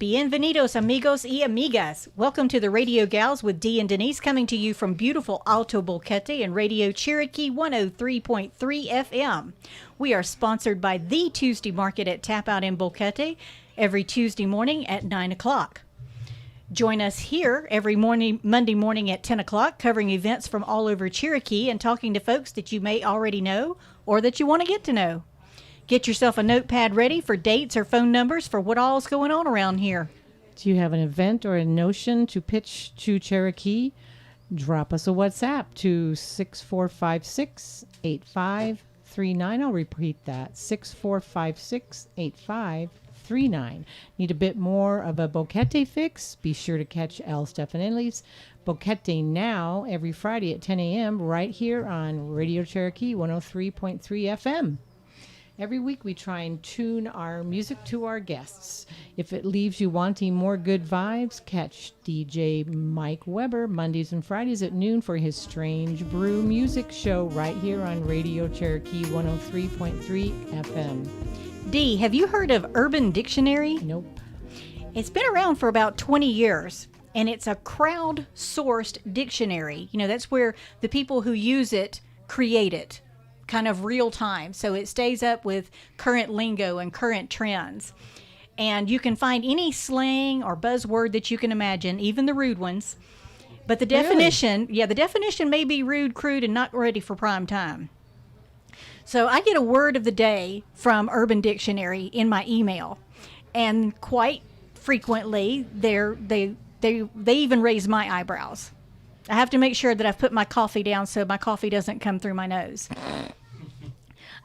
Bienvenidos amigos y amigas. Welcome to the Radio Gals with Dee and Denise, coming to you from beautiful Alto Boquete and Radio Cherokee 103.3 FM. We are sponsored by The Tuesday Market at Tap Out in Boquete every Tuesday morning at 9 o'clock. Join us here every Monday morning at 10 o'clock, covering events from all over Cherokee and talking to folks that you may already know or that you want to get to know. Get yourself a notepad ready for dates or phone numbers for what all's going on around here. Do you have an event or a notion to pitch to Cherokee? Drop us a WhatsApp to 6456-8539. I'll repeat that, 6456-8539. Need a bit more of a Boquete fix? Be sure to catch El Stefanelli's Boquete Now every Friday at 10 a.m. right here on Radio Cherokee 103.3 FM. Every week we try and tune our music to our guests. If it leaves you wanting more good vibes, catch DJ Mike Weber Mondays and Fridays at noon for his Strange Brew music show right here on Radio Cherokee 103.3 FM. Dee, have you heard of Urban Dictionary? Nope. It's been around for about 20 years, and it's a crowd-sourced dictionary. You know, that's where the people who use it create it. Kind of real time, so it stays up with current lingo and current trends. And you can find any slang or buzzword that you can imagine, even the rude ones. But the definition, the definition may be rude, crude, and not ready for prime time. So I get a word of the day from Urban Dictionary in my email, and quite frequently they even raise my eyebrows. I have to make sure that I've put my coffee down so my coffee doesn't come through my nose.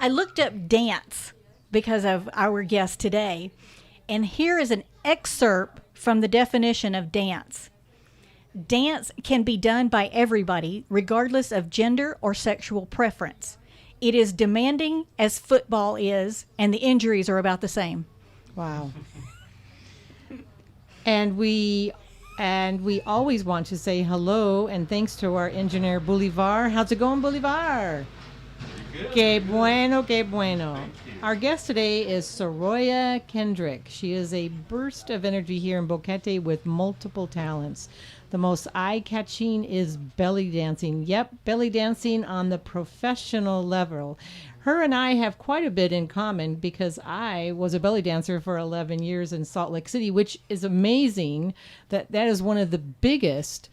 I looked up dance because of our guest today, and here is an excerpt from the definition of dance. Dance can be done by everybody, regardless of gender or sexual preference. It is demanding as football is, and the injuries are about the same. Wow. And we always want to say hello and thanks to our engineer, Bolivar. How's it going, Bolivar? Good. Que bueno, que bueno. Our guest today is Saroya Kendrick. She is a burst of energy here in Boquete with multiple talents. The most eye-catching is belly dancing. Yep, belly dancing on the professional level. Her and I have quite a bit in common because I was a belly dancer for 11 years in Salt Lake City, which is amazing that is one of the biggest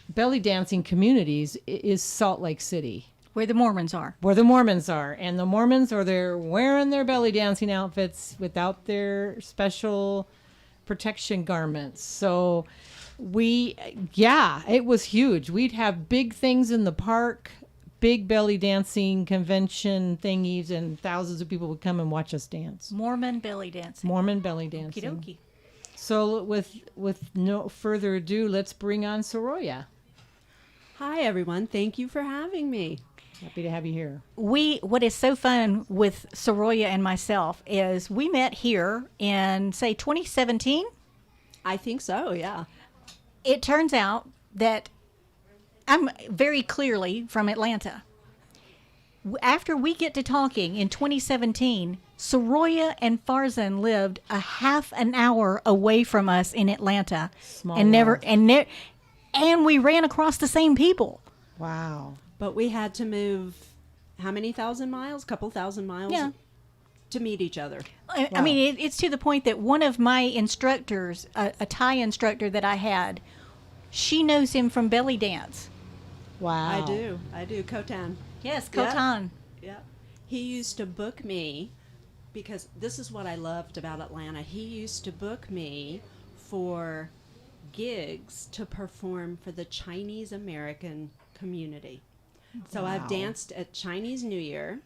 belly dancing communities is Salt Lake City. Where the Mormons are. Where the Mormons are. And the Mormons are there wearing their belly dancing outfits without their special protection garments. So it was huge. We'd have big things in the park, big belly dancing convention thingies, and thousands of people would come and watch us dance. Mormon belly dancing. Mormon belly dancing. Okie dokie. So with no further ado, let's bring on Saroya. Hi, everyone. Thank you for having me. Happy to have you here. What is so fun with Saroya and myself is we met here in, say, 2017. I think so, yeah. It turns out that I'm very clearly from Atlanta. After we get to talking in 2017, Saroya and Farzan lived a half an hour away from us in Atlanta. Small and world. and we ran across the same people. Wow. But we had to move how many thousand miles? Couple thousand miles? Yeah. To meet each other. I mean, it's to the point that one of my instructors, a Thai instructor that I had, she knows him from belly dance. Wow. I do. Kotan. Yes, Kotan. Yeah. He used to book me because this is what I loved about Atlanta. He used to book me for gigs to perform for the Chinese American community. So Wow. I've danced at Chinese New Year.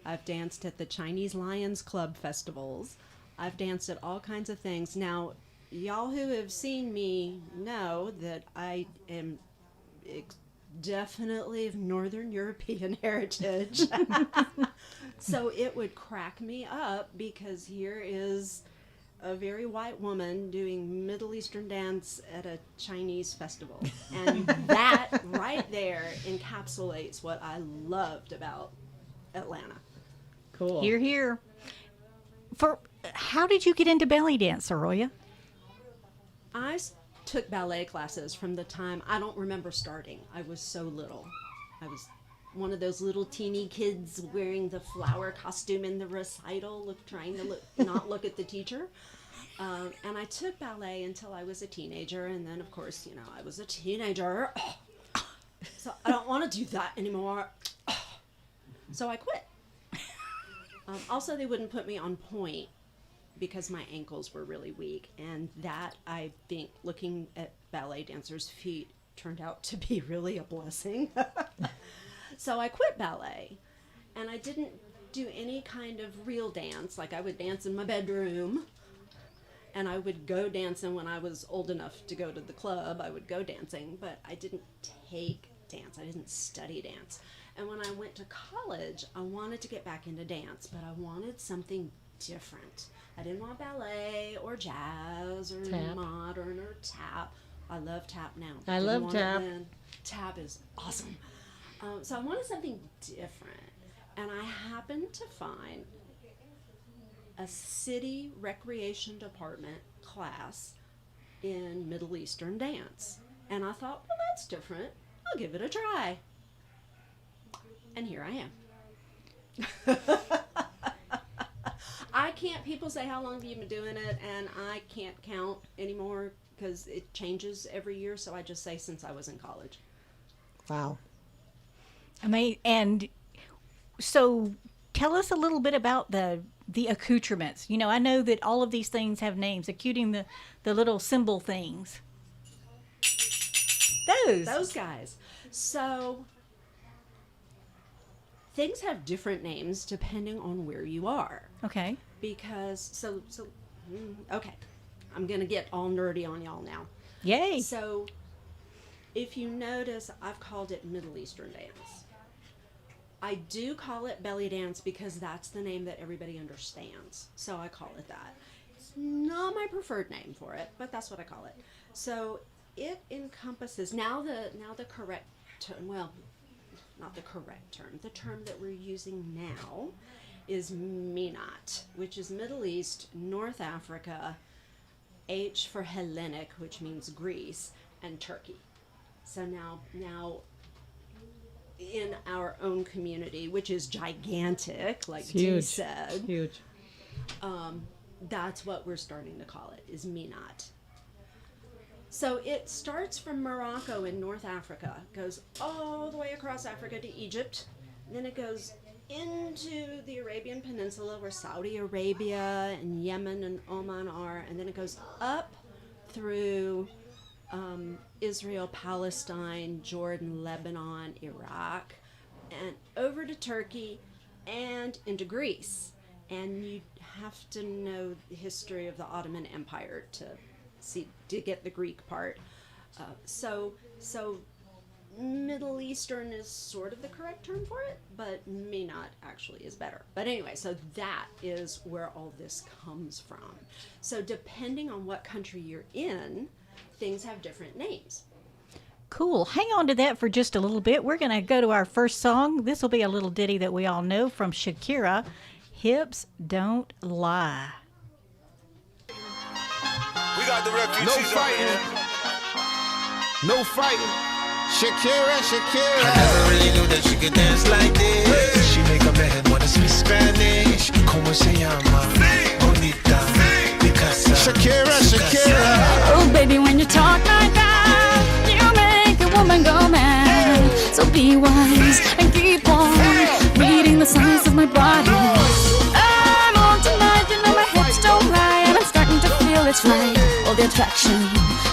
I've danced at the Chinese Lions Club festivals. I've danced at all kinds of things. Now, y'all who have seen me know that I am definitely of Northern European heritage. So it would crack me up because here is a very white woman doing Middle Eastern dance at a Chinese festival. And that right there encapsulates what I loved about Atlanta. Cool. Here. How did you get into belly dance, Saroya? took ballet classes from the time I don't remember starting. I was so little. I was one of those little teeny kids wearing the flower costume in the recital, trying to not look at the teacher. And I took ballet until I was a teenager, and then, of course, I was a teenager, so I don't want to do that anymore. So I quit. Also, they wouldn't put me on point because my ankles were really weak, and that, I think, looking at ballet dancers' feet turned out to be really a blessing. So I quit ballet, and I didn't do any kind of real dance. Like, I would dance in my bedroom, and I would go dancing when I was old enough to go to the club. I would go dancing, but I didn't take dance. I didn't study dance. And when I went to college, I wanted to get back into dance, but I wanted something different. I didn't want ballet or jazz or Tap. modern or tap. I love tap now. I Didn't love want it tap. then. Tap is awesome. So I wanted something different. And I happened to find a city recreation department class in Middle Eastern dance. And I thought, well, that's different. I'll give it a try. And here I am. People say, how long have you been doing it? And I can't count anymore because it changes every year. So I just say since I was in college. Wow. I mean, and so tell us a little bit about the accoutrements. I know that all of these things have names, including the little symbol things. Those guys. So things have different names depending on where you are. Okay. Because, okay. I'm going to get all nerdy on y'all now. Yay. So if you notice, I've called it Middle Eastern dance. I do call it belly dance because that's the name that everybody understands. So I call it that. It's not my preferred name for it, but that's what I call it. So it encompasses, now the correct term, well, not the correct term, the term that we're using now is Minat, which is Middle East, North Africa, H for Hellenic, which means Greece, and Turkey. So now in our own community, which is gigantic, like Dee said, Huge. That's what we're starting to call it, is Minat. So it starts from Morocco in North Africa, goes all the way across Africa to Egypt, and then it goes into the Arabian Peninsula where Saudi Arabia and Yemen and Oman are, and then it goes up through Israel, Palestine, Jordan, Lebanon, Iraq, and over to Turkey and into Greece. And you have to know the history of the Ottoman Empire to get the Greek part. So Middle Eastern is sort of the correct term for it, but Minat actually is better. But anyway, so that is where all this comes from. So depending on what country you're in, things have different names. Cool. Hang on to that for just a little bit. We're going to go to our first song. This will be a little ditty that we all know from Shakira, Hips Don't Lie. We got the refugees. No fighting. No fighting. Shakira. I never really knew that she could dance like this. She make a man wanna speak Spanish. Como se llama? Bonita. Picasa. Shakira. Oh, baby, when you talk like that, you make a woman go mad. So be wise and keep on reading the signs of my body. I'm on tonight, my hips don't lie, and I'm starting to feel it's right. All the attraction,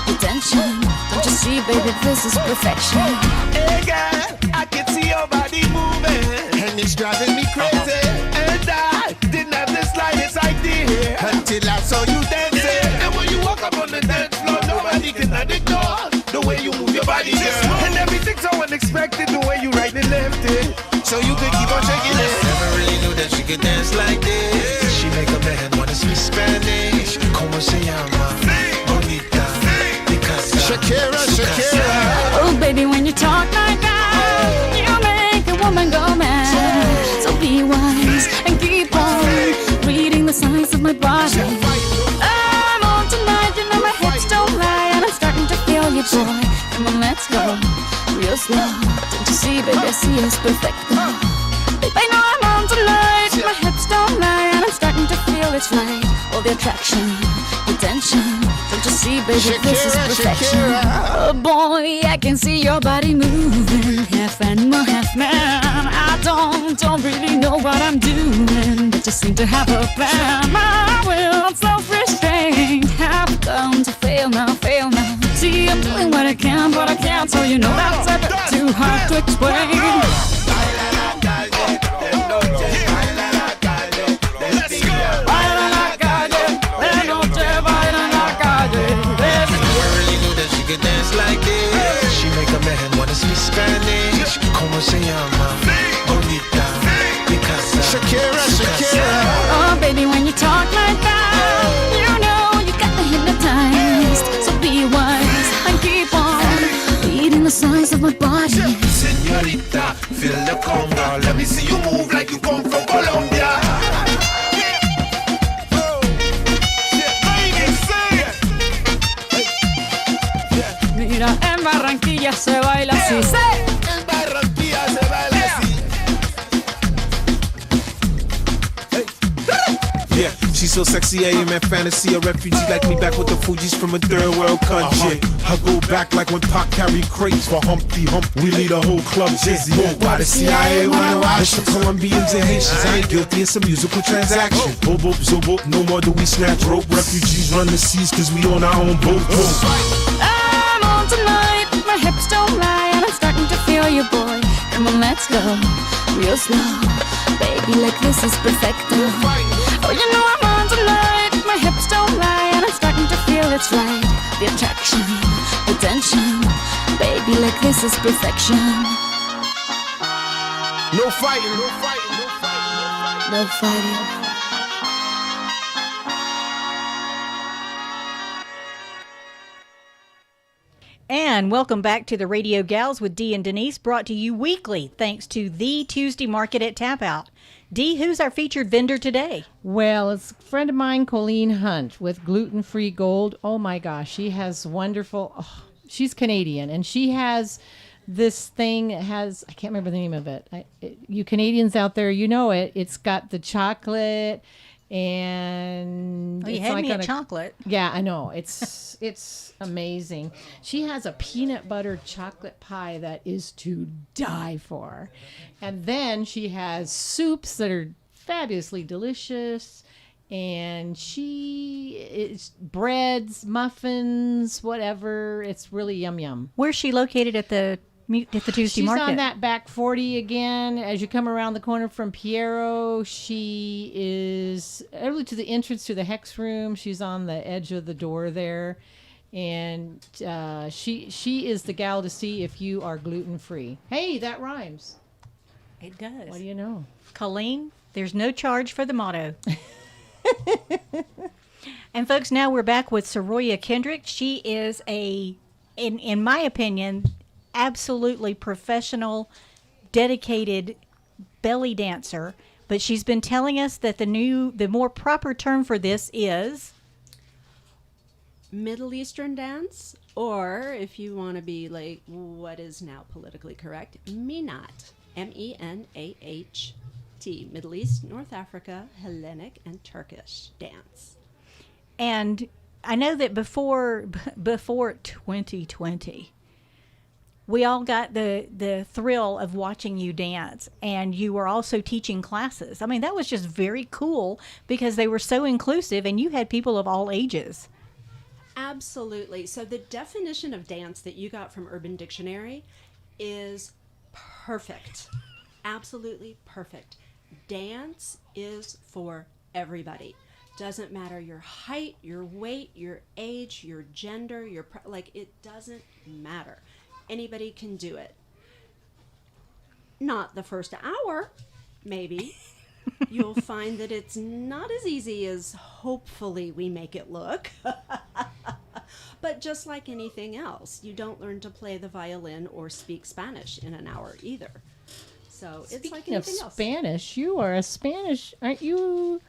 the tension. Don't you see, baby, this is perfection. Hey girl, I can see your body moving, And it's driving me crazy and I didn't have the slightest idea until I saw you dancing. And when you walk up on the dance floor, nobody can ignore the way you move your body, girl. And everything's so unexpected, the way you right and left it, So you could keep on shaking it. never really knew that she could dance like this. She make a man wanna speak Spanish. Como se llama? Bonita. Picasa. Shakira. Oh, baby, when you talk like that, you make a woman go mad. So be wise and keep on reading the signs of my body. I'm on tonight, my hips don't lie. boy. Come on, let's go. Real slow. Don't you see, baby, I see it's perfect. Babe, I know I'm on tonight. My hips don't lie, and I'm starting to feel it's right. All the attraction, the tension. Don't you see, baby, this is perfection. Oh boy, I can see your body moving, half animal, half man. I don't really know what I'm doing, but just seem to have a plan. My will, self-restraint, have come to fail now, fail now. See, I'm doing what I can, but I can't, so you know that's a bit too hard to explain. Could dance like this. She make a man wanna speak Spanish. Como se llama? Bonita. Picasa. Shakira. Oh, baby, when you talk like that, you know you got me hypnotized. So be wise and keep on beating the size of my body. Señorita, feel the conga. Let me see you move like you come from Colombia. Mira, en Barranquilla se baila así. En Barranquilla se baila así. Yeah, she's so sexy, I am in fantasy. A refugee like me back with the Fugees from a third world country. I go back like when Pac carried crates for Humpty Hump. We lead a whole club dizzy. Why the CIA wanna watch us? Colombians and Haitians, I ain't guilty, it's a musical transaction. Boop, boop, zo, boop, no more do we snatch rope. Refugees run the seas cause we on our own boat. I'm on tonight, my hips don't lie, and I'm starting to feel you, boy. Come on, let's go, real slow. Baby, like this is perfecto. Oh, you know I'm on tonight, my hips don't lie, and I'm starting to feel it's right. The attraction, the tension. Baby, like this is perfection. No fighting, no fighting, no fighting, no fighting. No fighting. And welcome back to the Radio Gals with Dee and Denise, brought to you weekly thanks to the Tuesday Market at Tap Out. Dee, who's our featured vendor today? Well, it's a friend of mine, Colleen Hunt, with Gluten Free Gold. Oh my gosh, she has wonderful. Oh, she's Canadian, and she has this thing. It has, I can't remember the name of it. You Canadians out there, you know it. It's got the chocolate. And you it's had like me on at chocolate. Yeah, I know. It's amazing. She has a peanut butter chocolate pie that is to die for. And then she has soups that are fabulously delicious. And it's breads, muffins, whatever. It's really yum yum. Where's she located at the Tuesday Market? She's on that back 40 again. As you come around the corner from Piero, she is early to the entrance to the Hex Room. She's on the edge of the door there. And she is the gal to see if you are gluten-free. Hey, that rhymes. It does. What do you know? Colleen, there's no charge for the motto. And folks, now we're back with Saroya Kendrick. She is in my opinion, absolutely professional, dedicated belly dancer. But she's been telling us that the more proper term for this is Middle Eastern dance, or if you want to be like what is now politically correct, Menat, MenahT, Middle East, North Africa, Hellenic, and Turkish dance. And I know that before 2020, we all got the thrill of watching you dance, and you were also teaching classes. I mean, that was just very cool because they were so inclusive, and you had people of all ages. Absolutely. So the definition of dance that you got from Urban Dictionary is perfect. Absolutely perfect. Dance is for everybody. Doesn't matter your height, your weight, your age, your gender, it doesn't matter. Anybody can do it. Not the first hour, maybe. You'll find that it's not as easy as hopefully we make it look. But just like anything else, you don't learn to play the violin or speak Spanish in an hour either. So it's like anything else. Spanish, you are a Spanish, aren't you?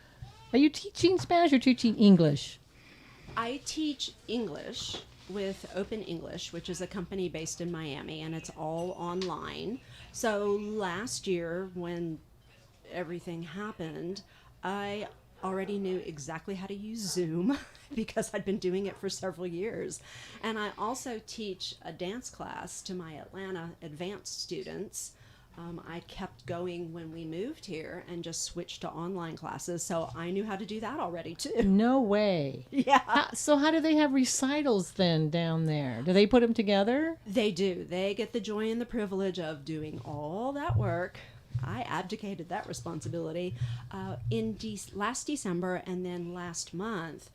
Are you teaching Spanish or teaching English? I teach English, with Open English, which is a company based in Miami, and it's all online. So last year, when everything happened, I already knew exactly how to use Zoom because I'd been doing it for several years. And I also teach a dance class to my Atlanta advanced students. I kept going when we moved here and just switched to online classes, so I knew how to do that already too. No way. Yeah. So how do they have recitals then down there? Do they put them together? They do. They get the joy and the privilege of doing all that work. I abdicated that responsibility last December, and then last month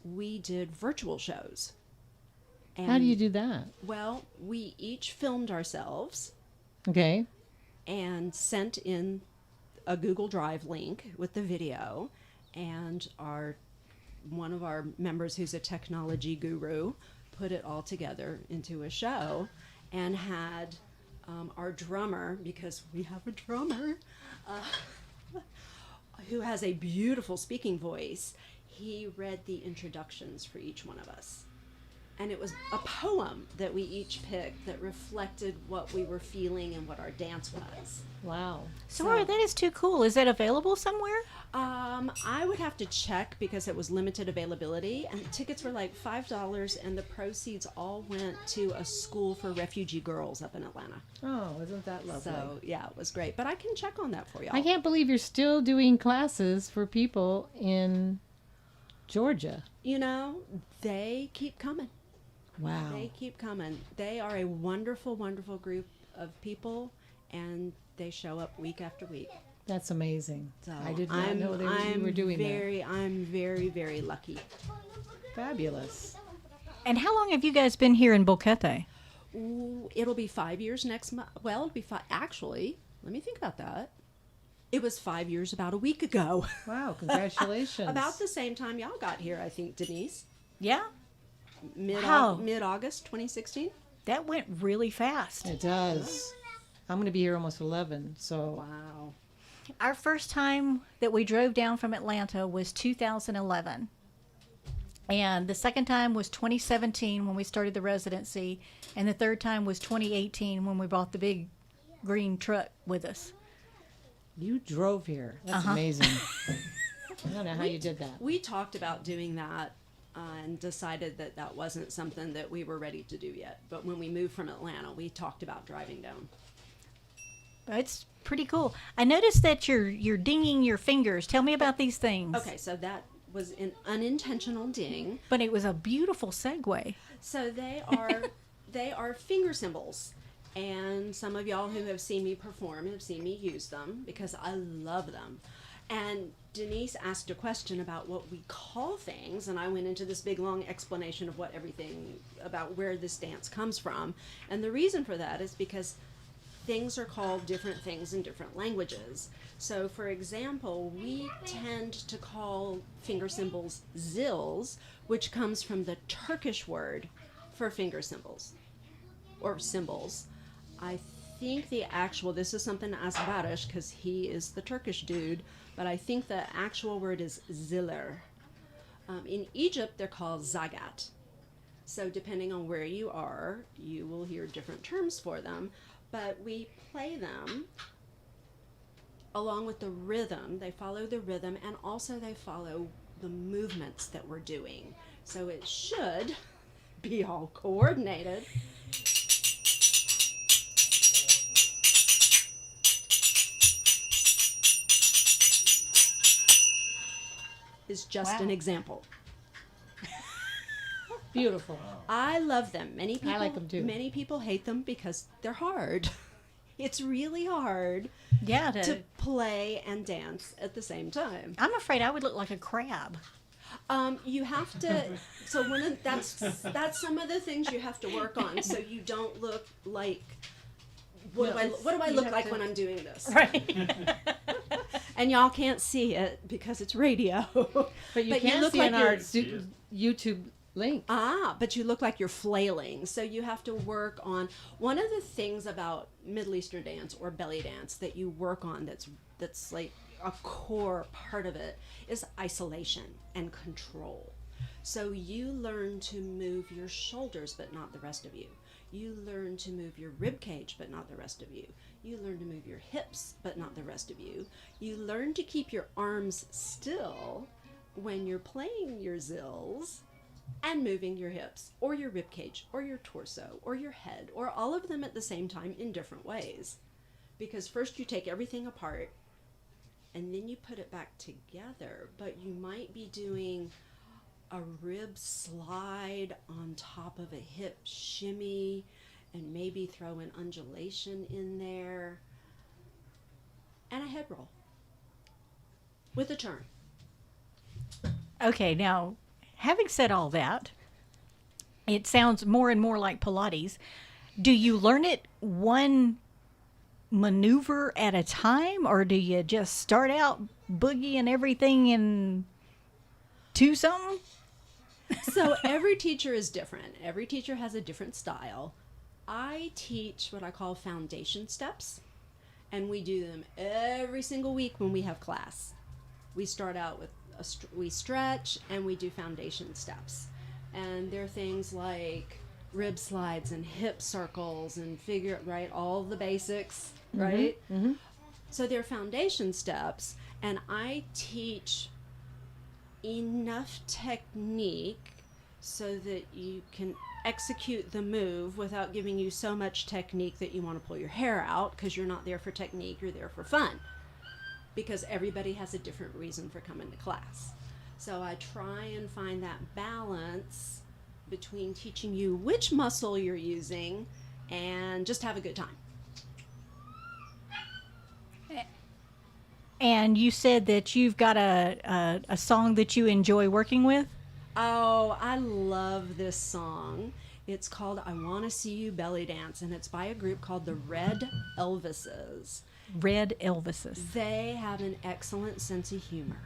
we did virtual shows. And, How do you do that? Well, we each filmed ourselves Okay. and sent in a Google Drive link with the video, and one of our members, who's a technology guru, put it all together into a show, and had our drummer, because we have a drummer who has a beautiful speaking voice, he read the introductions for each one of us. And it was a poem that we each picked that reflected what we were feeling and what our dance was. Wow. Saroya, that is too cool. Is that available somewhere? I would have to check because it was limited availability, and tickets were like $5, and the proceeds all went to a school for refugee girls up in Atlanta. Oh, isn't that lovely? So, yeah, it was great. But I can check on that for y'all. I can't believe you're still doing classes for people in Georgia. You know, they keep coming. Wow. They keep coming. They are a wonderful, wonderful group of people, and they show up week after week. That's amazing. So I did not know you were doing that. I'm very, very lucky. Fabulous. And how long have you guys been here in Boquete? Ooh, it'll be 5 years next month. Well, it'll be actually, let me think about that. It was 5 years about a week ago. Wow, congratulations. About the same time y'all got here, I think, Denise. Yeah, Mid-August 2016. that went really fast. It does. I'm going to be here almost 11, so Wow. Our first time that we drove down from Atlanta was 2011. And the second time was 2017 when we started the residency. And the third time was 2018 when we brought the big green truck with us. you drove here. That's amazing. I don't know how you did that. We talked about doing that and decided that that wasn't something that we were ready to do yet. But when we moved from Atlanta, we talked about driving down. It's pretty cool. I noticed that you're dinging your fingers. Tell me about these things. Okay, so that was an unintentional ding. But it was a beautiful segue. So they are finger cymbals. And some of y'all who have seen me perform have seen me use them because I love them. And Denise asked a question about what we call things, and I went into this big long explanation of about where this dance comes from. And the reason for that is because things are called different things in different languages. So, for example, we tend to call finger cymbals zils, which comes from the Turkish word for finger cymbals, or cymbals. I think this is something to ask Barish, because he is the Turkish dude, but I think the actual word is ziller. In Egypt, they're called zagat. So depending on where you are, you will hear different terms for them. But we play them along with the rhythm. They follow the rhythm, and also they follow the movements that we're doing. So it should be all coordinated. Is just an example. Beautiful. I love them. Many people, I like them too. Many people hate them because they're hard. It's really hard Yeah, to play and dance at the same time. I'm afraid I would look like a crab. You have to. So that's some of the things you have to work on, so you don't look like. What do I look like when I'm doing this? Right. And y'all can't see it because it's radio. But you can look see like on our you're- YouTube link. But you look like you're flailing. So you have to work on one of the things about Middle Eastern dance or belly dance that you work on that's like a core part of it is isolation and control. So you learn to move your shoulders, but not the rest of you. You learn to move your rib cage, but not the rest of you. You learn to move your hips, but not the rest of you. You learn to keep your arms still when you're playing your zills and moving your hips or your rib cage or your torso or your head or all of them at the same time in different ways. Because first you take everything apart and then you put it back together, but you might be doing a rib slide on top of a hip shimmy and maybe throw an undulation in there and a head roll with a turn. Okay, now, having said all that, it sounds more and more like Pilates. Do you learn it one maneuver at a time, or do you just start out boogieing everything in two something? So every teacher is different. Every teacher has a different style. I teach what I call foundation steps, and we do them every single week when we have class. We start out with we stretch and we do foundation steps, and they're things like rib slides and hip circles and figure right all the basics, right? Mm-hmm. So they're foundation steps, and I teach enough technique so that you can execute the move without giving you so much technique that you want to pull your hair out, because you're not there for technique, you're there for fun, because everybody has a different reason for coming to class. So I try and find that balance between teaching you which muscle you're using and just have a good time. And you said that you've got a song that you enjoy working with? Oh, I love this song. It's called I Wanna See You Belly Dance, and it's by a group called the Red Elvises. Red Elvises. They have an excellent sense of humor.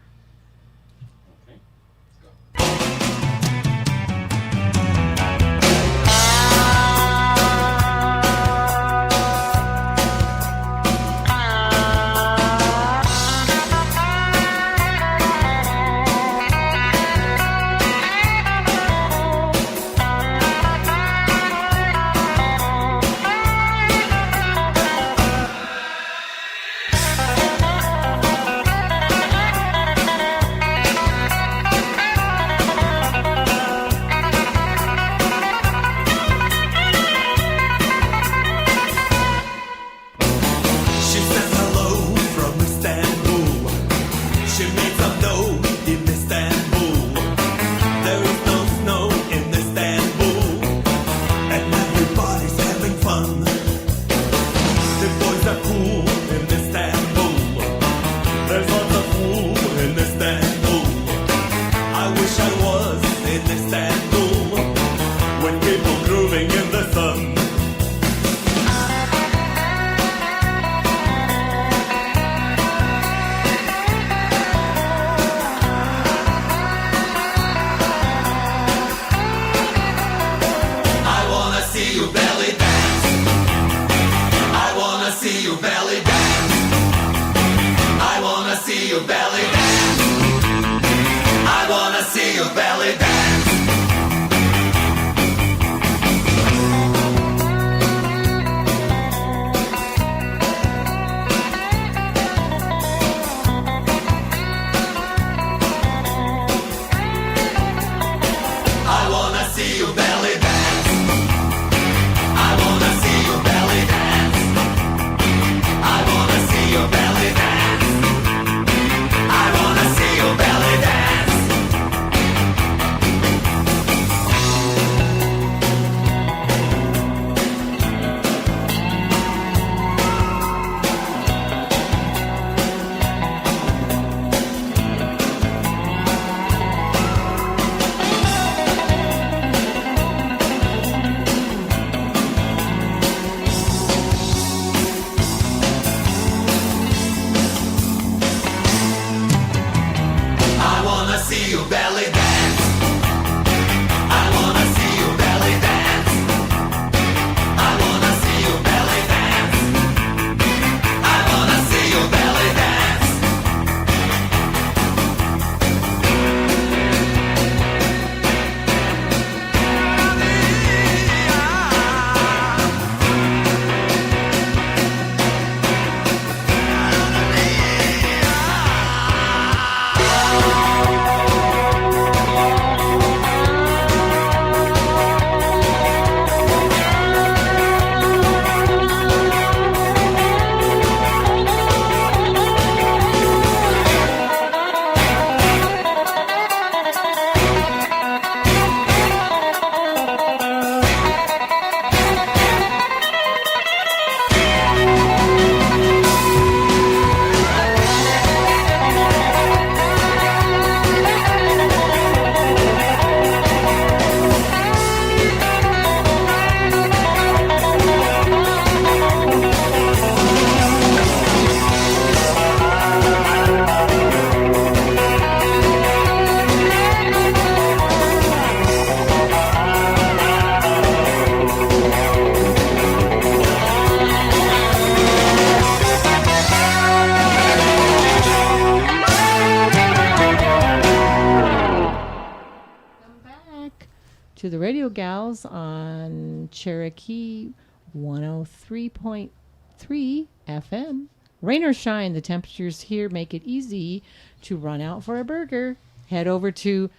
Radio Gals on Cherokee 103.3 FM. Rain or shine, the temperatures here make it easy to run out for a burger. Head over to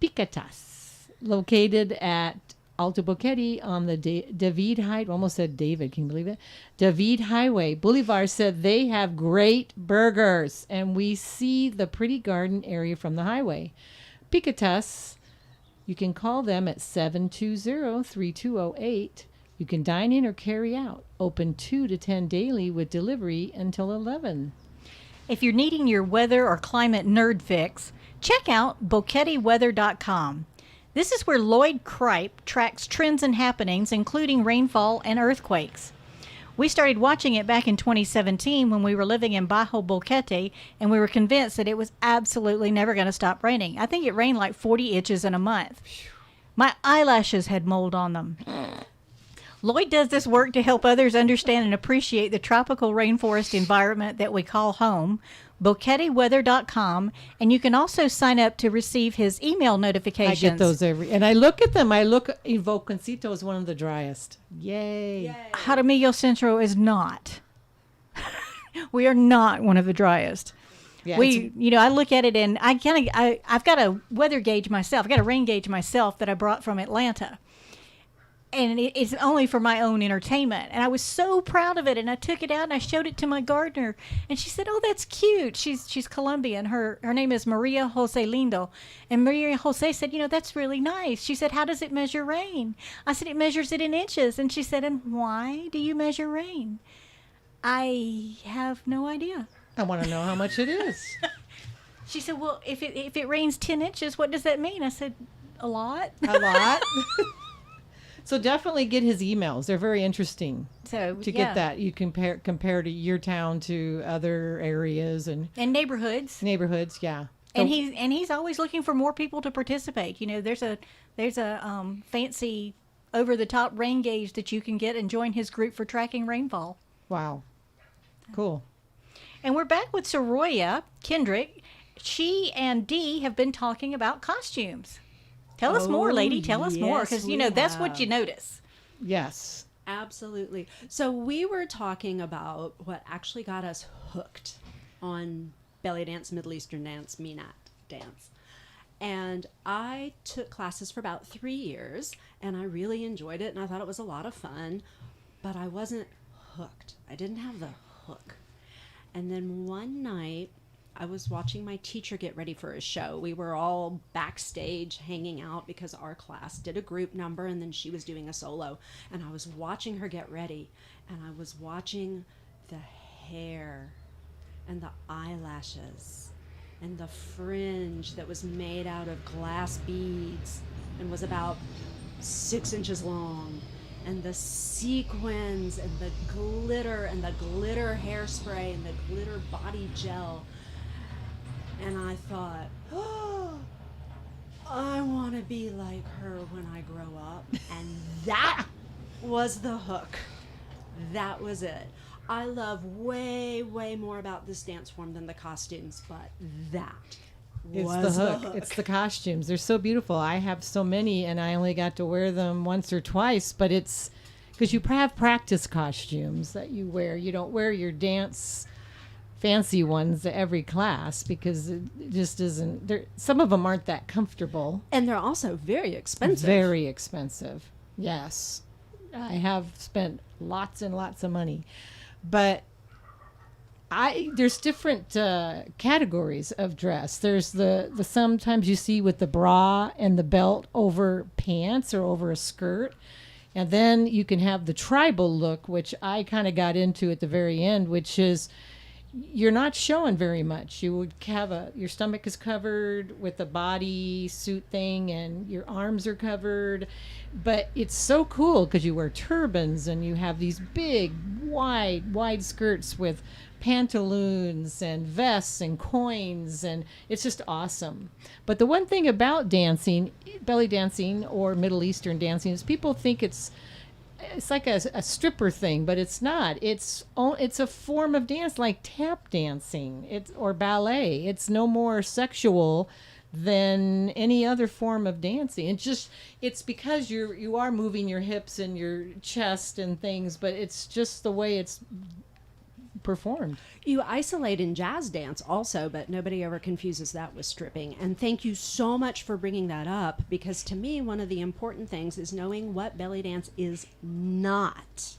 Picatas, located at Alto Boquete on the David Highway. Almost said David, can you believe it? David Highway. Boulevard said they have great burgers, and we see the pretty garden area from the highway. Picatas, you can call them at 720-3208. You can dine in or carry out. Open 2 to 10 daily with delivery until 11. If you're needing your weather or climate nerd fix, check out boqueteweather.com. This is where Lloyd Kripe tracks trends and happenings, including rainfall and earthquakes. We started watching it back in 2017 when we were living in Bajo Boquete, and we were convinced that it was absolutely never going to stop raining. I think it rained like 40 inches in a month. My eyelashes had mold on them. Lloyd does this work to help others understand and appreciate the tropical rainforest environment that we call home. boqueteweather.com, and you can also sign up to receive his email notifications. I get those and I look at them. Volcancito is one of the driest. Yay. Jaramillo Centro is not. We are not one of the driest. Yeah, I look at it and I've got a weather gauge myself. I've got a rain gauge myself that I brought from Atlanta. And it's only for my own entertainment. And I was so proud of it. And I took it out and I showed it to my gardener. And she said, "Oh, that's cute." She's Colombian. Her name is Maria Jose Lindo. And Maria Jose said, "That's really nice." She said, "How does it measure rain?" I said, "It measures it in inches." And she said, "And why do you measure rain?" I have no idea. I want to know how much it is. She said, "Well, if it rains 10 inches, what does that mean?" I said, "A lot." A lot? So definitely get his emails. They're very interesting. So to get that, you compare to your town to other areas and neighborhoods. Neighborhoods, yeah. And he's always looking for more people to participate. There's a fancy over the top rain gauge that you can get and join his group for tracking rainfall. Wow, cool. And we're back with Saroya Kendrick. She and Dee have been talking about costumes. Tell us more, lady. Tell us more, because that's what you notice. Yes, absolutely. So we were talking about what actually got us hooked on belly dance, Middle Eastern dance, Minat dance. And I took classes for about 3 years, and I really enjoyed it, and I thought it was a lot of fun, but I wasn't hooked. I didn't have the hook. And then one night, I was watching my teacher get ready for a show. We were all backstage hanging out because our class did a group number and then she was doing a solo. And I was watching her get ready, and I was watching the hair and the eyelashes and the fringe that was made out of glass beads and was about 6 inches long, and the sequins and the glitter hairspray and the glitter body gel. And I thought, "Oh, I want to be like her when I grow up." And that was the hook. That was it. I love way, way more about this dance form than the costumes, but that was the hook. It's the costumes. They're so beautiful. I have so many, and I only got to wear them once or twice, but it's because you have practice costumes that you wear. You don't wear your dance fancy ones to every class because it just isn't. Some of them aren't that comfortable, and they're also very expensive. Very expensive. Yes, I have spent lots and lots of money, but there's different categories of dress. There's the sometimes you see with the bra and the belt over pants or over a skirt. And then you can have the tribal look, which I kind of got into at the very end, which is you're not showing very much. You would have your stomach is covered with a body suit thing and your arms are covered. But it's so cool because you wear turbans and you have these big, wide skirts with pantaloons and vests and coins, and it's just awesome. But the one thing about dancing, belly dancing or Middle Eastern dancing, is people think it's like a stripper thing, but it's not. It's a form of dance like tap dancing or ballet. It's no more sexual than any other form of dancing. It's because you are moving your hips and your chest and things, but it's just the way it's performed. You isolate in jazz dance also, but nobody ever confuses that with stripping. And thank you so much for bringing that up, because to me, one of the important things is knowing what belly dance is not.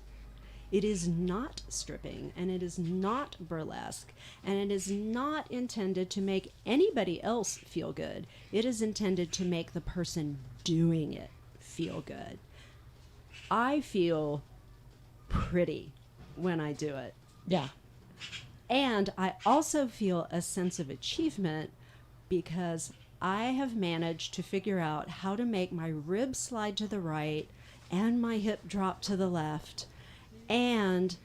It is not stripping, and it is not burlesque, and it is not intended to make anybody else feel good. It is intended to make the person doing it feel good. I feel pretty when I do it. Yeah. And I also feel a sense of achievement because I have managed to figure out how to make my ribs slide to the right and my hip drop to the left and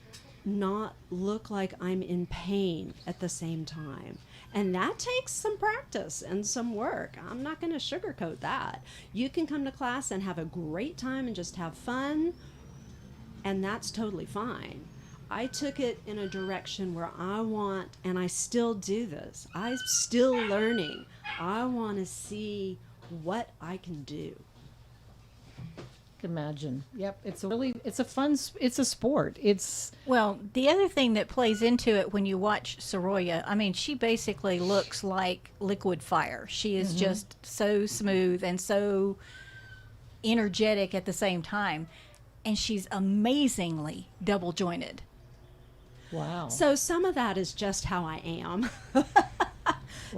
not look like I'm in pain at the same time. And that takes some practice and some work. I'm not going to sugarcoat that. You can come to class and have a great time and just have fun, and that's totally fine. I took it in a direction where I want, and I still do this, I'm still learning. I want to see what I can do. Imagine. Yep. It's a sport. Well, the other thing that plays into it when you watch Saroya, I mean, she basically looks like liquid fire. She is just so smooth and so energetic at the same time. And she's amazingly double jointed. Wow. So some of that is just how I am.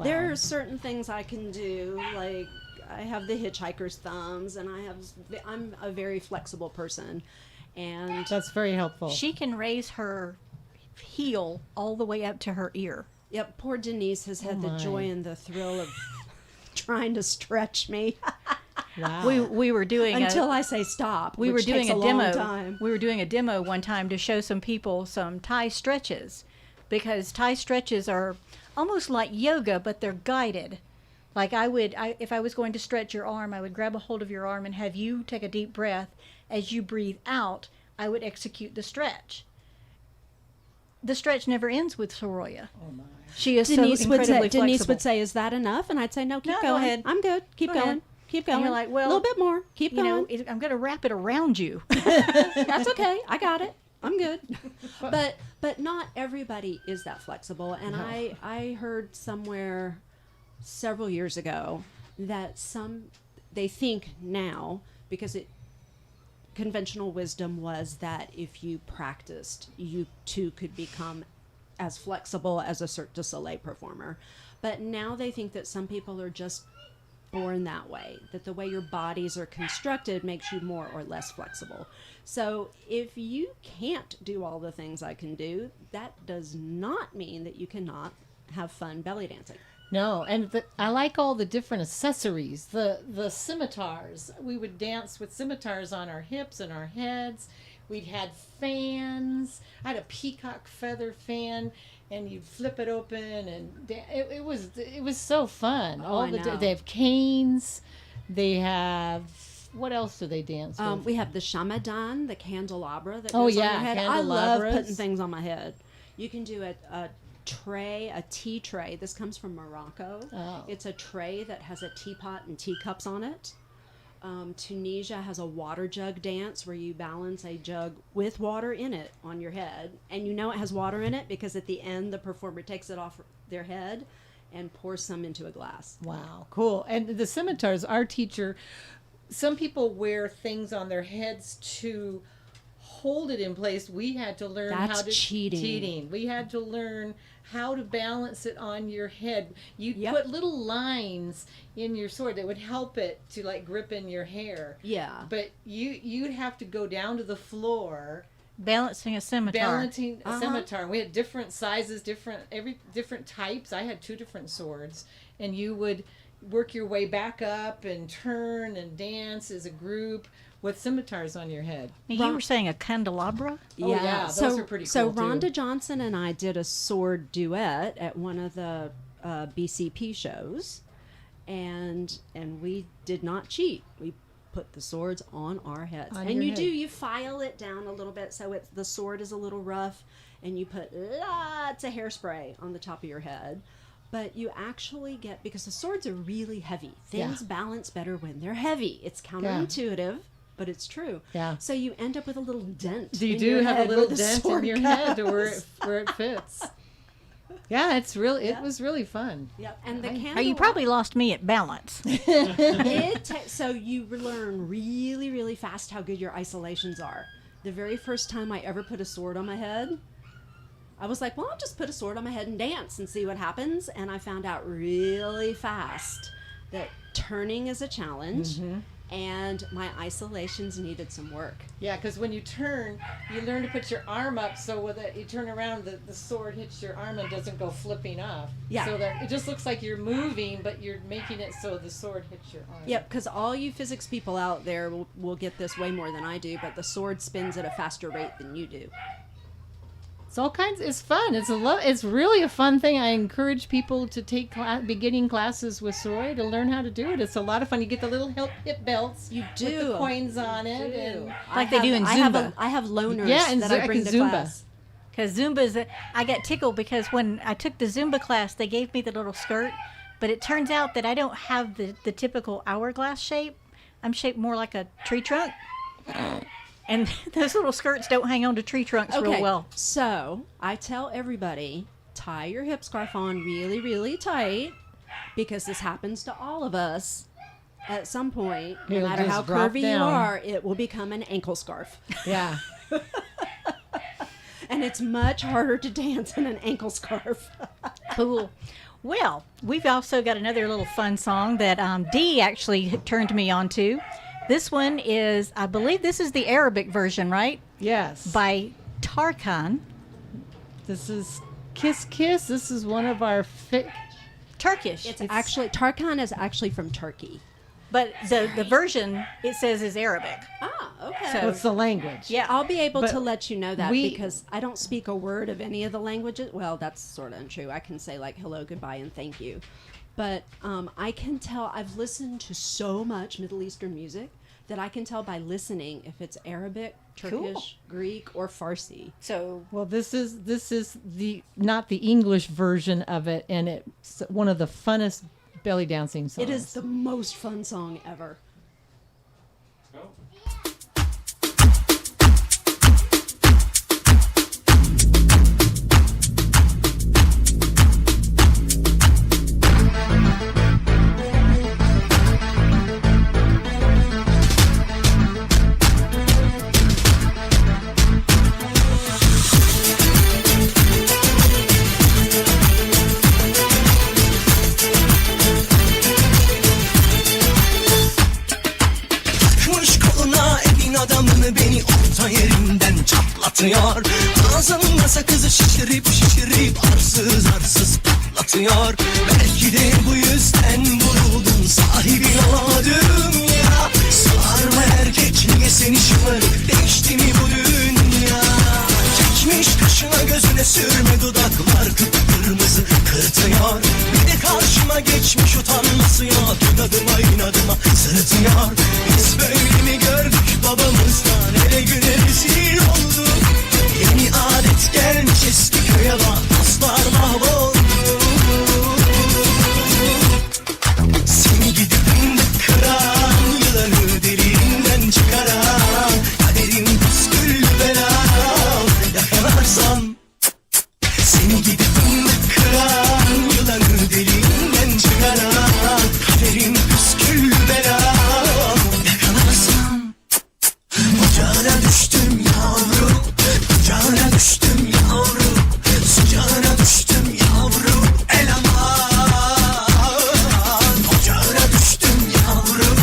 There are certain things I can do, like I have the hitchhiker's thumbs, and I'm a very flexible person, and That's very helpful. She can raise her heel all the way up to her ear. yep, poor Denise has had the my. joy and the thrill of trying to stretch me Wow. We were doing until I say stop. we were which doing takes a long demo. time. We were doing a demo one time to show some people some Thai stretches, because Thai stretches are almost like yoga, but they're guided. Like if I was going to stretch your arm, I would grab a hold of your arm and have you take a deep breath. As you breathe out, I would execute the stretch. The stretch never ends with Saroya. Oh my. She is Denise so would incredibly say, Denise flexible. would say, "Is that enough?" And I'd say, "No, keep No, going. go ahead. I'm good. Keep Go going. ahead." Keep And going. you're like, well, a little bit more. Keep You going. know, I'm going to wrap it around you. That's okay. I got it. I'm good. But not everybody is that flexible. And I heard somewhere several years ago that they think now, because conventional wisdom was that if you practiced, you too could become as flexible as a Cirque du Soleil performer. But now they think that some people are just born that way, that the way your bodies are constructed makes you more or less flexible. So if you can't do all the things I can do, that does not mean that you cannot have fun belly dancing. No, and I like all the different accessories. The scimitars. We would dance with scimitars on our hips and our heads. We'd had fans. I had a peacock feather fan, and you'd flip it open, and it was so fun. Oh, I know. They have canes. They have, what else do they dance with? We have the shamadan, the candelabra that goes Oh, on yeah, your head. I love candelabras. putting things on my head. You can do a tray, a tea tray. This comes from Morocco. Oh. It's a tray that has a teapot and teacups on it. Tunisia has a water jug dance where you balance a jug with water in it on your head. And you know it has water in it because at the end the performer takes it off their head and pours some into a glass. Wow, cool. And the scimitars, our teacher, some people wear things on their heads to hold it in place. We had to learn That's how to cheating. We had to learn how to balance it on your head. You Yep. put little lines in your sword that would help it to like grip in your hair. Yeah. But you'd have to go down to the floor Balancing a scimitar. balancing a scimitar. We had different sizes, different types. I had 2 different swords, and you would work your way back up and turn and dance as a group with scimitars on your head. You were saying a candelabra? Oh, yeah, those are pretty So cool, too. Rhonda Johnson and I did a sword duet at one of the BCP shows, and we did not cheat. We put the swords on our heads, On and your you head. you file it down a little bit so the sword is a little rough, and you put lots of hairspray on the top of your head. But you actually get, because the swords are really heavy. Things balance better when they're heavy. It's counterintuitive, but it's true. Yeah. So you end up with a little dent. You in do your have a head little where the dent in sword your goes. head where it fits. Yeah, it's really it was really fun. Yep. And the Oh, candle. you probably lost me at balance. So you learn really, really fast how good your isolations are. The very first time I ever put a sword on my head, I was like, well, I'll just put a sword on my head and dance and see what happens. And I found out really fast that turning is a challenge, and my isolations needed some work. Yeah, because when you turn, you learn to put your arm up so with it, you turn around, the sword hits your arm and doesn't go flipping off. Yeah. So that it just looks like you're moving, but you're making it so the sword hits your arm. Yep, because all you physics people out there will get this way more than I do, but the sword spins at a faster rate than you do. It's all kinds. It's fun. It's really a fun thing. I encourage people to take beginning classes with Saroya to learn how to do it. It's a lot of fun. You get the little hip belts. You do. With the coins on it. And Like they do in Zumba. I have loaners Yeah, and that I bring and to Zumba. class. Because Zumba's, I got tickled because when I took the Zumba class, they gave me the little skirt, but it turns out that I don't have the typical hourglass shape. I'm shaped more like a tree trunk. And those little skirts don't hang on to tree trunks real well. So I tell everybody, tie your hip scarf on really, really tight, because this happens to all of us at some point. No It'll matter just how drop curvy down. you are, it will become an ankle scarf. Yeah. And it's much harder to dance in an ankle scarf. Cool. Well, we've also got another little fun song that Dee actually turned me on to. This one is, I believe this is the Arabic version, right? Yes. By Tarkan. This is Kiss Kiss. This is one of our Turkish. It's actually, Tarkan is actually from Turkey. But the version, it says, is Arabic. Ah, okay. So- What's the language? Yeah. I'll be able But to let you know that we- because I don't speak a word of any of the languages. Well, that's sort of untrue. I can say like hello, goodbye, and thank you. But I can tell, I've listened to so much Middle Eastern music that I can tell by listening if it's Arabic, Turkish, Greek, or Farsi. So Well, this is the not the English version of it, and it's one of the funnest belly dancing songs. It is the most fun song ever. Takmış koluna evin adamını beni orta yerinden çatlatıyor. Ağzında sakızı şişirip şişirip arsız arsız patlatıyor. Belki de bu yüzden vuruldum sahibin o dünya. Sağır mı erkek niye seni şımarık değişti mi bu dünya? Çekmiş kaşına gözüne sürme dudaklar kıpkırmızı kırtıyor. Bir de karşıma geçmiş utanması yok. İnadıma inadıma sırıtıyor. Biz böyle mi gördük babamızdan, hele güne rezil olduk. Yeni adet gelmiş eski köye bak, dostlar mahvoldu. Seni gidip fındık kıran, yılanı deliğinden çıkaran, kaderim püsküllü belam, yakalarsam. Seni gidip fındık kıran, yılanı deliğinden çıkaran, kaderim püsküllü belam, yakalarsam. Ocağına düştüm yavrum, ocağına düştüm yavrum, sıcağına düştüm yavrum, el aman. Ocağına düştüm yavrum,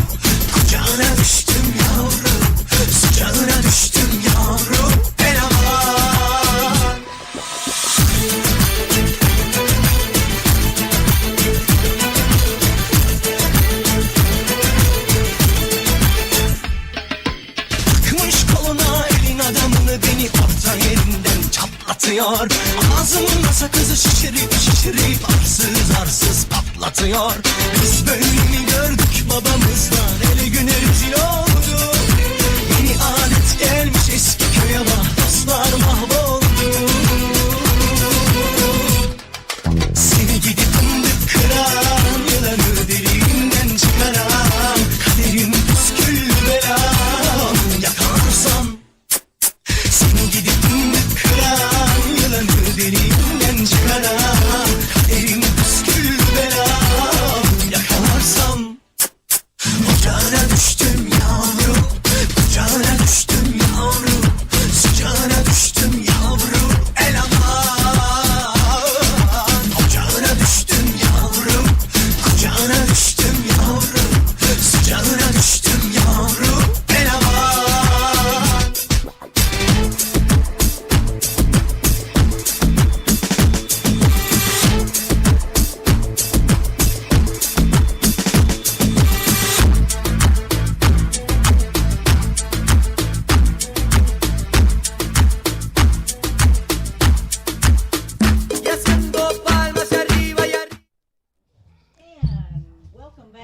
ocağına düştüm yavrum, sıcağına düştüm yavrum, el aman. Takmış koluna elin adamını beni orta yerinden çatlatıyor. Ağzımda sakızı şişirip şişirip arsız arsız patlatıyor. Biz böyle mi gördük babamızdan, hele güne rezil olduk. Yeni adet gelmiş eski köye bak, dostlar mahvoldu. Seni gidip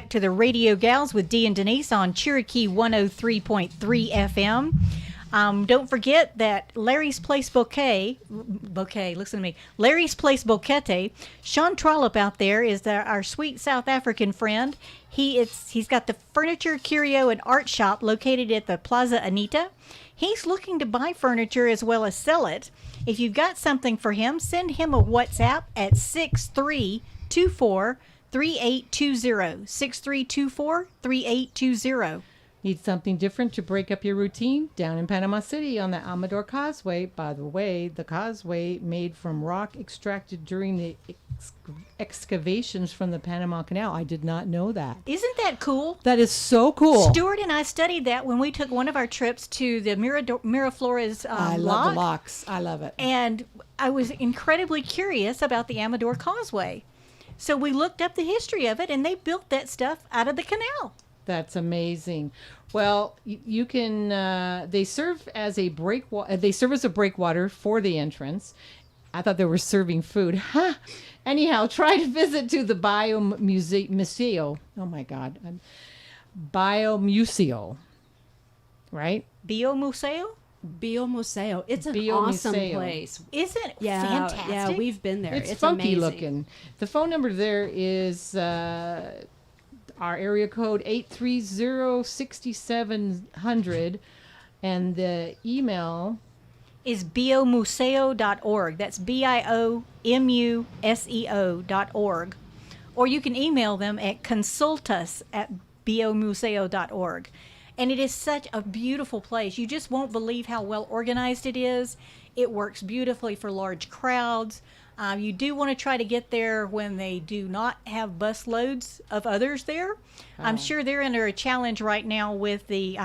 back to the Radio Gals with Dee and Denise on Cherokee 103.3 FM. Don't forget that Larry's Place listen to me, Larry's Place Bouquet, Sean Trollope out there is our sweet South African friend. He's got the furniture, curio, and art shop located at the Plaza Anita. He's looking to buy furniture as well as sell it. If you've got something for him, send him a WhatsApp at 6324-3820. 6324-3820. Need something different to break up your routine? Down in Panama City on the Amador Causeway. By the way, the causeway made from rock extracted during the excavations from the Panama Canal. I did not know that. Isn't that cool? That is so cool. Stuart and I studied that when we took one of our trips to the Miraflores I love the locks. I love it. And I was incredibly curious about the Amador Causeway. So we looked up the history of it, and they built that stuff out of the canal. That's amazing. Well, you can. They serve as a breakwater for the entrance. I thought they were serving food. Huh. Anyhow, try to visit to the Museo. Oh my God, Museo, right? Museo. Museo. It's an Museo. awesome place. Isn't it fantastic? Yeah, we've been there. It's funky amazing. looking. The phone number there is our area code 830-6700, and the email is biomuseo.org. That's BIOMUSEO.org. Or you can email them at consultus@biomuseo.org. And it is such a beautiful place. You just won't believe how well organized it is. It works beautifully for large crowds. You do want to try to get there when they do not have bus loads of others there. I'm sure they're under a challenge right now with the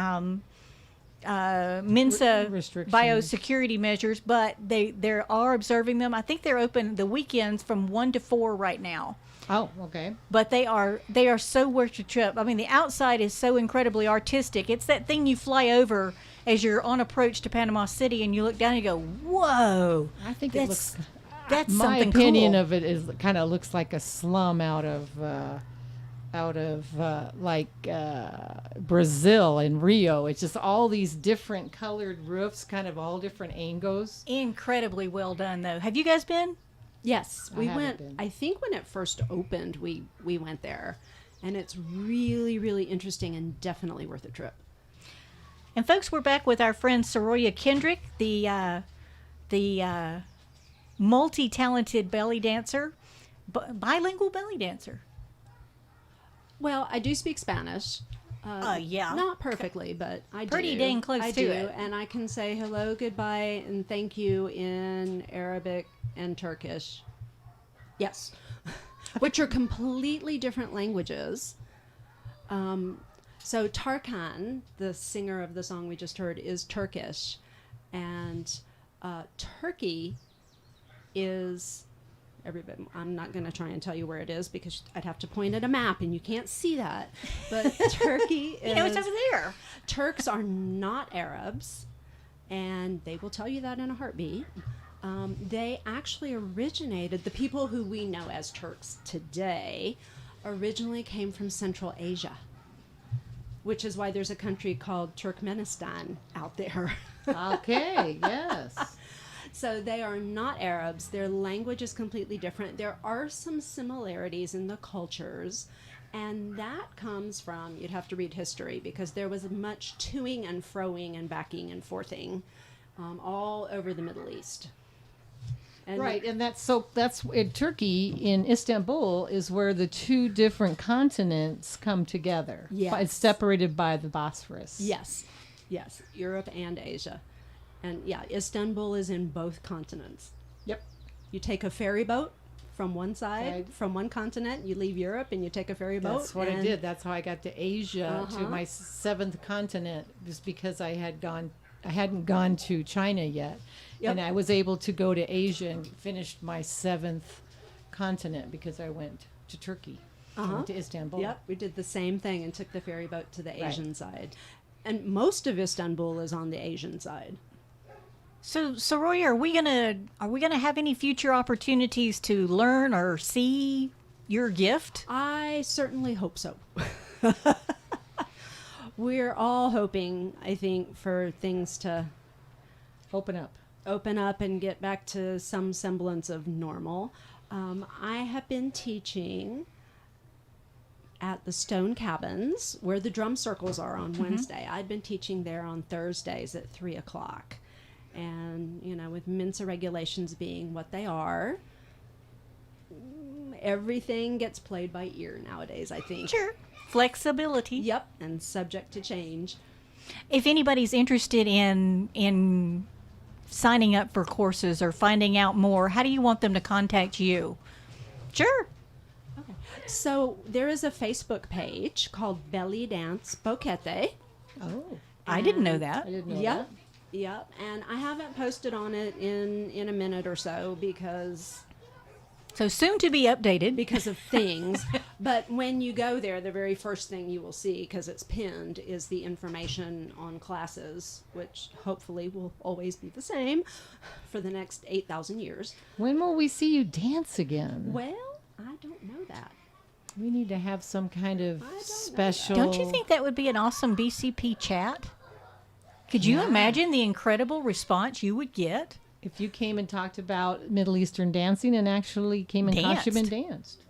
Mensa restrictions. biosecurity measures, but they are observing them. I think they're open the weekends from 1 to 4 right now. Oh, okay. But they are so worth your trip. I mean, the outside is so incredibly artistic. It's that thing you fly over as you're on approach to Panama City, and you look down and you go, "Whoa!" I think that's, it looks. That's My something opinion cool. of it is kind of looks like a slum out of Brazil and Rio. It's just all these different colored roofs, kind of all different angles. Incredibly well done, though. Have you guys been? Yes, I we haven't went. been. I think when it first opened, we went there, and it's really, really interesting and definitely worth a trip. And folks, we're back with our friend Saroya Kendrick, the multi-talented belly dancer, bilingual belly dancer. Well, I do speak Spanish. Yeah. Not perfectly, but I do. Pretty dang close I to do, it. and I can say hello, goodbye, and thank you in Arabic and Turkish. Yes, which are completely different languages. So Tarkan, the singer of the song we just heard, is Turkish, and Turkey is. Everybody, I'm not going to try and tell you where it is because I'd have to point at a map and you can't see that. But Turkey is. It's over there. Turks are not Arabs, and they will tell you that in a heartbeat. They actually originated, the people who we know as Turks today, originally came from Central Asia, which is why there's a country called Turkmenistan out there. Okay, yes. So they are not Arabs. Their language is completely different. There are some similarities in the cultures, and that comes from, you'd have to read history, because there was much toing and froing and backing and forthing all over the Middle East. And Right, and that's in Turkey, in Istanbul, is where the two different continents come together. Yes. It's separated by the Bosphorus. Yes, Europe and Asia. And yeah, Istanbul is in both continents. Yep. You take a ferry boat from one side, from one continent, you leave Europe and you take a ferry boat. That's what I did. That's how I got to Asia, to Uh-huh. my seventh continent, just because I hadn't gone to China yet. Yep. And I was able to go to Asia and finished my seventh continent because I went to Turkey. I went to Istanbul. Yep, we did the same thing and took the ferry boat to the Right. Asian side. And most of Istanbul is on the Asian side. So, Saroya, are we gonna have any future opportunities to learn or see your gift? I certainly hope so. We're all hoping, I think, for things to Open up. open up and get back to some semblance of normal. I have been teaching at the Stone Cabins, where the drum circles are on Wednesday. I'd been teaching there on Thursdays at 3 o'clock. And, you know, with Mensa regulations being what they are, everything gets played by ear nowadays, I think. Sure. Flexibility. Yep, and subject to change. If anybody's interested in signing up for courses or finding out more, how do you want them to contact you? Sure. So there is a Facebook page called Belly Dance Boquete. Oh, I didn't know I that. didn't know Yep. Yep. And I haven't posted on it in a minute or so because So soon to be updated. of things. But when you go there, the very first thing you will see, because it's pinned, is the information on classes, which hopefully will always be the same for the next 8,000 years. that. When will we see you dance again? Well, I don't know that. We need to have some kind of don't know that. special. Don't you think that would be an awesome BCP chat? Could you imagine the incredible response you would get? if you came and talked about Middle Eastern dancing and actually came in costume and danced?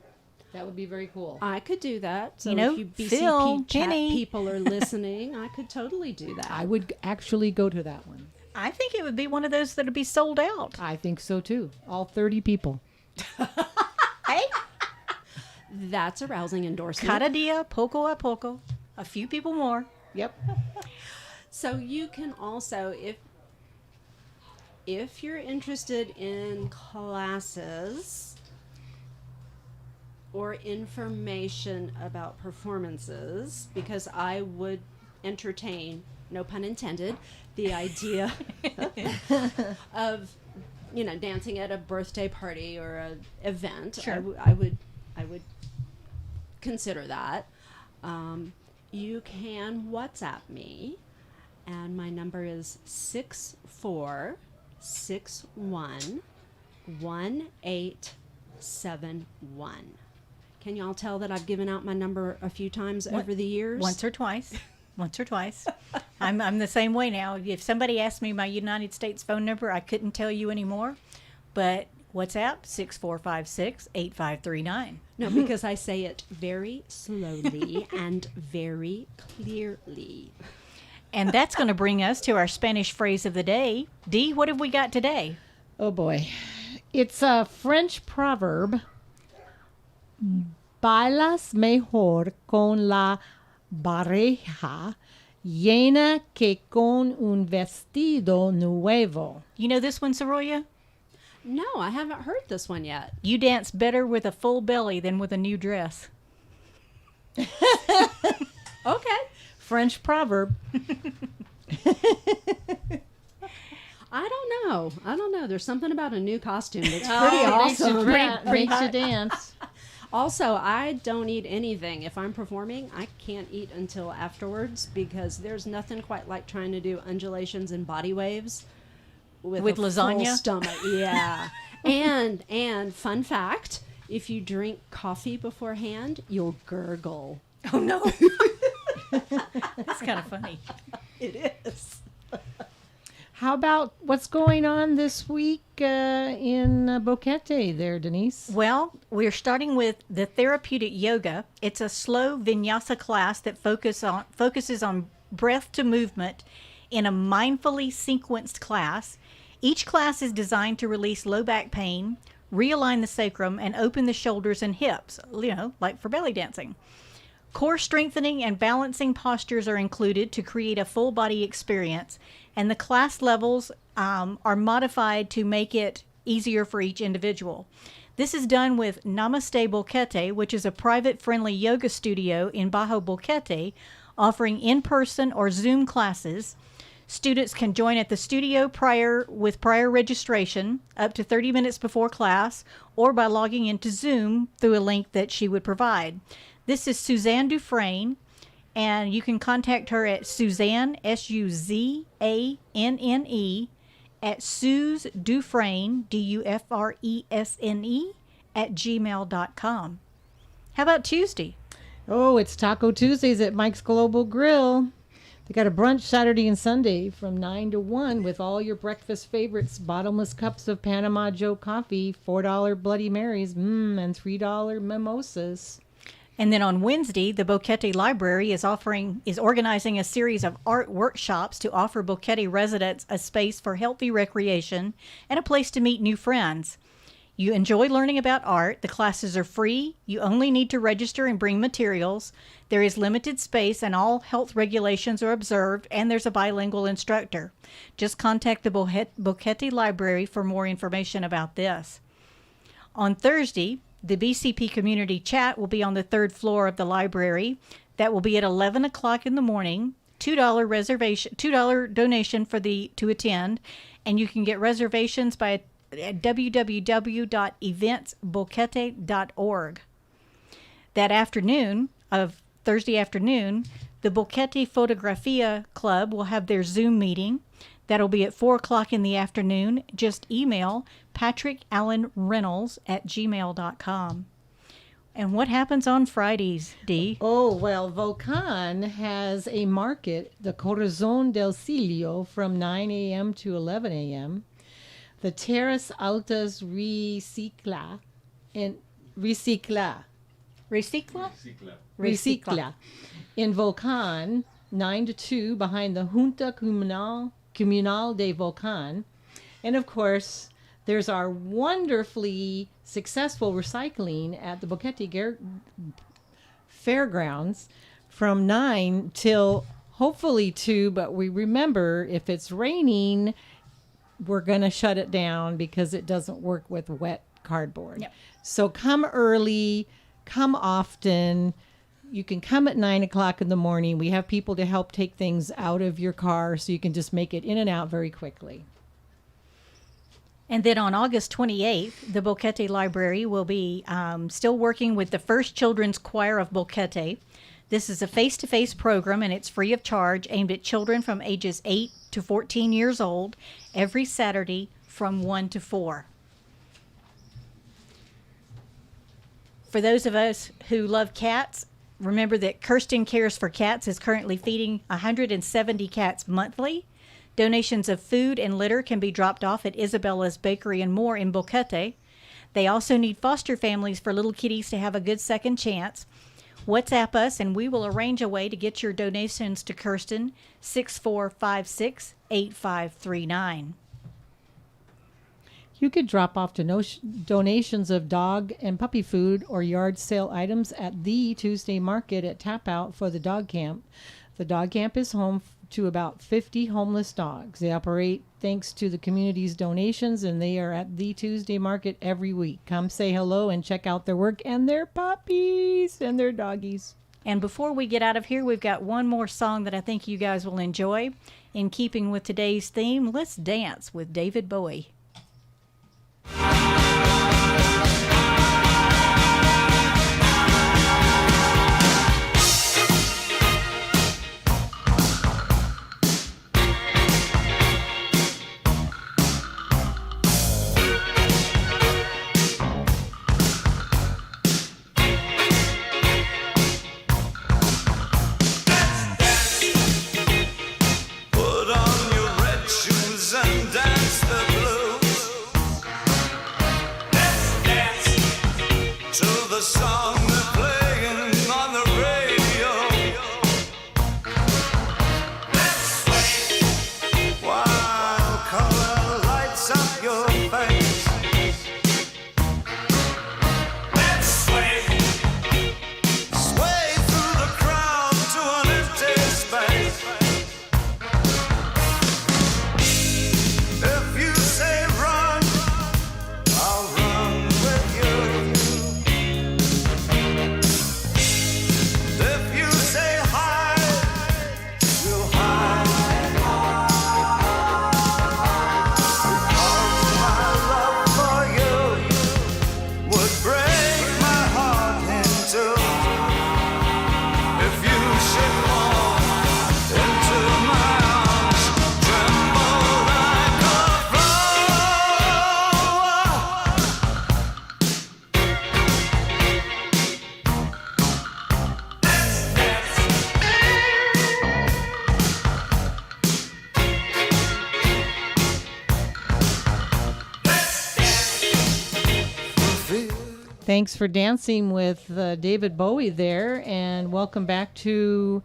That would be very cool. I could do that. So You know, if you BCP Phil, chat Jenny. people are listening, I could totally do that. I would actually go to that one. I think it would be one of those that would be sold out. I think so too. All 30 people. Hey, That's a rousing endorsement. cada dia, poco a poco. A few people more. Yep. So you can also, if you're interested in classes or information about performances, because I would entertain, no pun intended, the idea of, you know, dancing at a birthday party or a event. Sure. I would consider that. You can WhatsApp me, and my number is 64611871. Can y'all tell that I've given out my number a few times over the years? Once or twice. Once or twice. I'm the same way now. If somebody asked me my United States phone number, I couldn't tell you anymore. But WhatsApp 6456-8539. No, because I say it very slowly and very clearly. And that's going to bring us to our Spanish phrase of the day. Dee, what have we got today? Oh boy. It's a French proverb. Bailas mejor con la pareja llena que con un vestido nuevo. You know this one, Saroya? No, I haven't heard this one yet. You dance better with a full belly than with a new dress. Okay. French proverb. I don't know. There's something about a new costume that's Oh, pretty awesome. Makes you dance. Also, I don't eat anything. If I'm performing, I can't eat until afterwards because there's nothing quite like trying to do undulations and body waves with a lasagna? full stomach. Yeah. and fun fact, if you drink coffee beforehand, you'll gurgle. Oh, no. That's kind of funny. It is. How about what's going on this week in Boquete there, Denise? Well, we're starting with the therapeutic yoga. It's a slow vinyasa class that focuses on breath to movement in a mindfully sequenced class. Each class is designed to release low back pain, realign the sacrum, and open the shoulders and hips, you know, like for belly dancing. Core strengthening and balancing postures are included to create a full body experience, and the class levels are modified to make it easier for each individual. This is done with Namaste Boquete, which is a private friendly yoga studio in Bajo Boquete, offering in-person or Zoom classes. Students can join at the studio with prior registration up to 30 minutes before class or by logging into Zoom through a link that she would provide. This is Suzanne Dufresne, and you can contact her at Suzanne, Suzanne, at SuzDufresne, Dufresne, @gmail.com. How about Tuesday? Oh, it's Taco Tuesdays at Mike's Global Grill. They got a brunch Saturday and Sunday from 9 to 1 with all your breakfast favorites, bottomless cups of Panama Joe coffee, $4 Bloody Marys, and $3 mimosas. And then on Wednesday, the Boquete Library is organizing a series of art workshops to offer Boquete residents a space for healthy recreation and a place to meet new friends. You enjoy learning about art. The classes are free. You only need to register and bring materials. There is limited space and all health regulations are observed, and there's a bilingual instructor. Just contact the Boquete Library for more information about this. On Thursday, the BCP Community Chat will be on the third floor of the library. That will be at 11 o'clock in the morning. $2 reservation, $2 donation to attend, and you can get reservations by at www.eventsboquete.org. That afternoon of Thursday afternoon, the Boquete Fotografia Club will have their Zoom meeting. That'll be at 4 o'clock in the afternoon. Just email patrickallenreynolds@gmail.com. And what happens on Fridays, Dee? Oh, well, Volcan has a market, the Corazon del Silio, from 9 a.m. to 11 a.m. The Terras Altas Recicla in Volcan, 9 to 2, behind the Junta Comunal de Volcan. And of course, there's our wonderfully successful recycling at the Boquete Fairgrounds from 9 till hopefully 2. But we remember, if it's raining, we're going to shut it down because it doesn't work with wet cardboard. Yep. So come early, come often. You can come at 9 o'clock in the morning. We have people to help take things out of your car so you can just make it in and out very quickly. And then on August 28th, the Boquete Library will be still working with the First Children's Choir of Boquete. This is a face-to-face program, and it's free of charge, aimed at children from ages 8 to 14 years old, every Saturday from 1 to 4. For those of us who love cats, remember that Kirsten Cares for Cats is currently feeding 170 cats monthly. Donations of food and litter can be dropped off at Isabella's Bakery and More in Boquete. They also need foster families for little kitties to have a good second chance. WhatsApp us and we will arrange a way to get your donations to Kirsten, 6456-8539. You could drop off donations of dog and puppy food or yard sale items at the Tuesday Market at Tap Out for the dog camp. The dog camp is home to about 50 homeless dogs. They operate thanks to the community's donations, and they are at the Tuesday Market every week. Come say hello and check out their work and their puppies and their doggies. And before we get out of here, we've got one more song that I think you guys will enjoy. In keeping with today's theme, let's dance with David Bowie. Put on your red shoes and dance the blues. Thanks for dancing with David Bowie there, and welcome back to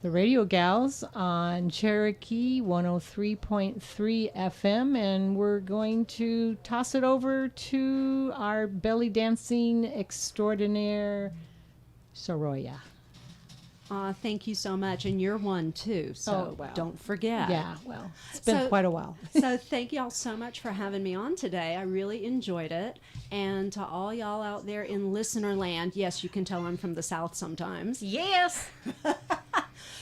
the Radio Gals on Cherokee 103.3 FM, and we're going to toss it over to our belly dancing extraordinaire, Saroya. Thank you so much, and you're one too, so don't forget. Yeah, well, it's been quite a while. So thank y'all so much for having me on today. I really enjoyed it. And to all y'all out there in listener land, yes, you can tell I'm from the South sometimes. Yes.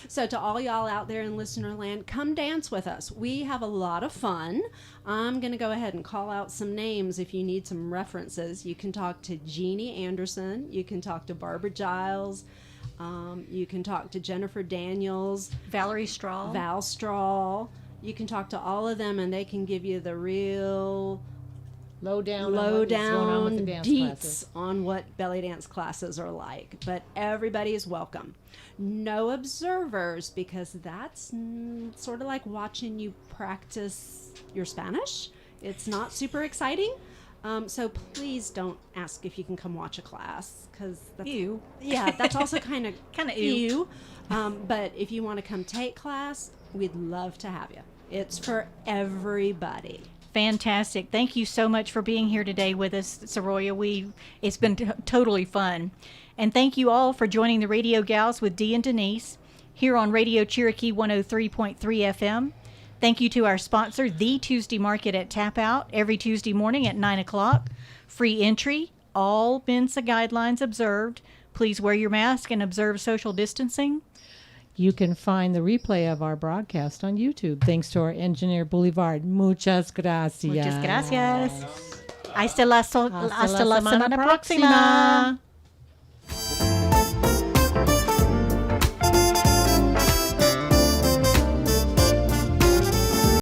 So to all y'all out there in listener land, come dance with us. We have a lot of fun. I'm going to go ahead and call out some names if you need some references. You can talk to Jeannie Anderson. You can talk to Barbara Giles. You can talk to Jennifer Daniels, Valerie Straw. Val Straw. You can talk to all of them, and they can give you the real low down deets on what belly dance classes are like. But everybody is welcome. No observers, because that's sort of like watching you practice your Spanish. It's not super exciting. So please don't ask if you can come watch a class, because ew. Yeah, that's also kind of ew. But if you want to come take class, we'd love to have you. It's for everybody. Fantastic. Thank you so much for being here today with us, Saroya. It's been totally fun. And thank you all for joining the Radio Gals with Dee and Denise here on Radio Cherokee 103.3 FM. Thank you to our sponsor, The Tuesday Market at Tap Out, every Tuesday morning at 9 o'clock. Free entry, all Mensa guidelines observed. Please wear your mask and observe social distancing. You can find the replay of our broadcast on YouTube, thanks to our engineer, Boulevard. Muchas gracias. Muchas gracias. Hasta la semana próxima. próxima.